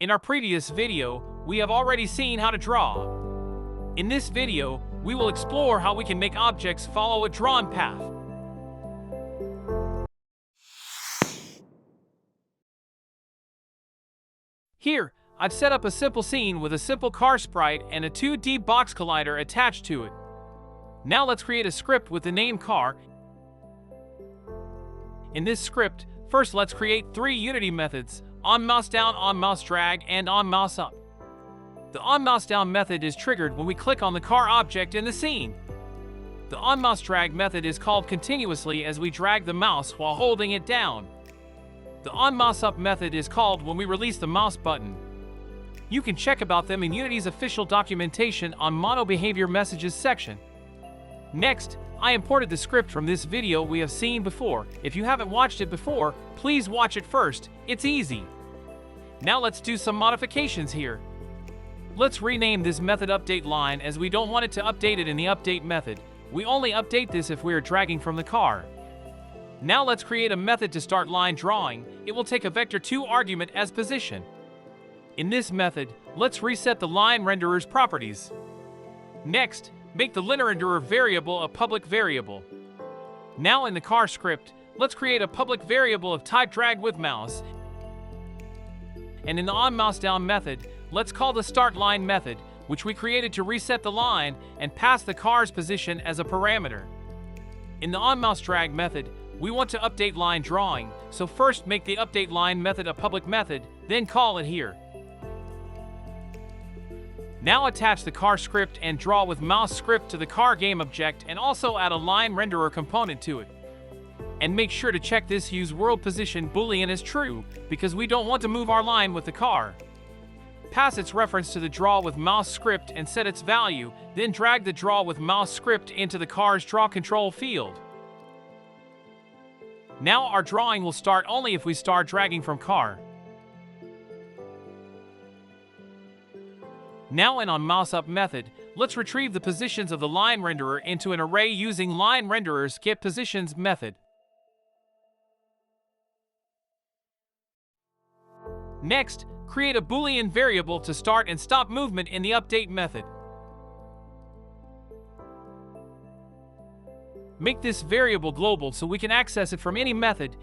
In our previous video, we have already seen how to draw. In this video, we will explore how we can make objects follow a drawn path. Here, I've set up a simple scene with a simple car sprite and a 2D box collider attached to it. Now let's create a script with the name car. In this script, first let's create 3 Unity methods: on mouse down, on mouse drag, and on mouse up. The on mouse down method is triggered when we click on the car object in the scene. The on mouse drag method is called continuously as we drag the mouse while holding it down. The on mouse up method is called when we release the mouse button. You can check about them in Unity's official documentation on Mono Behavior Messages section. Next, I imported the script from this video we have seen before. If you haven't watched it before, please watch it first. It's easy. Now let's do some modifications here. Let's rename this method update line as we don't want it to update it in the update method. We only update this if we are dragging from the car. Now let's create a method to start line drawing. It will take a vector2 argument as position. In this method, let's reset the line renderer's properties. Next, make the line renderer variable a public variable. Now in the car script, let's create a public variable of type drag with mouse. And in the on mouse down method, let's call the start line method, which we created to reset the line and pass the car's position as a parameter. In the on mouse drag method, we want to update line drawing, so first make the update line method a public method, then call it here. Now attach the car script and draw with mouse script to the car game object and also add a line renderer component to it. And make sure to check this use world position boolean as true, because we don't want to move our line with the car. Pass its reference to the draw with mouse script and set its value, then drag the draw with mouse script into the car's draw control field. Now our drawing will start only if we start dragging from car. Now in on mouse up method, let's retrieve the positions of the line renderer into an array using line renderer's getPositions method. Next, create a Boolean variable to start and stop movement in the update method. Make this variable global so we can access it from any method.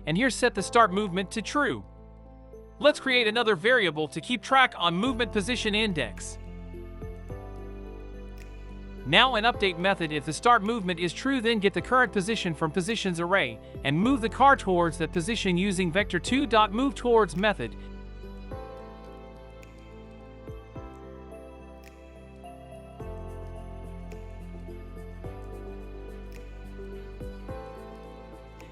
And here set the start movement to true. Let's create another variable to keep track on movement position index. Now in update method, if the start movement is true, then get the current position from positions array and move the car towards that position using vector2.moveTowards method.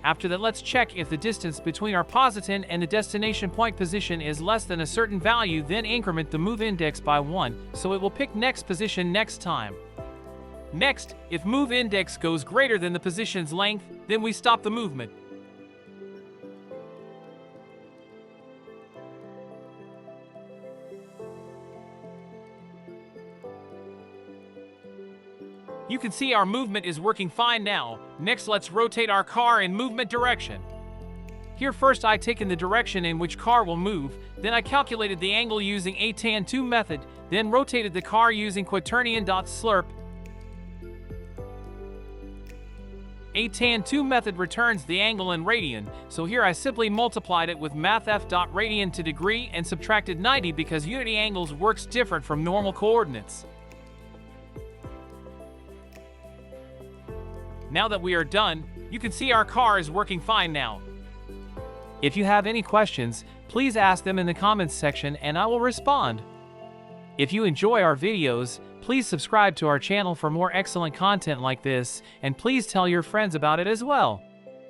After that, let's check if the distance between our position and the destination point position is less than a certain value, then increment the move index by 1, so it will pick next position next time. Next, if move index goes greater than the position's length, then we stop the movement. You can see our movement is working fine now. Next, let's rotate our car in movement direction. Here first I taken the direction in which car will move, then I calculated the angle using a tan2 method, then rotated the car using quaternion.slurp. A tan2 method returns the angle in radian, so here I simply multiplied it with mathf.radian to degree and subtracted 90 because Unity angles works different from normal coordinates. Now that we are done, you can see our car is working fine now. If you have any questions, please ask them in the comments section and I will respond. If you enjoy our videos, please subscribe to our channel for more excellent content like this, and please tell your friends about it as well.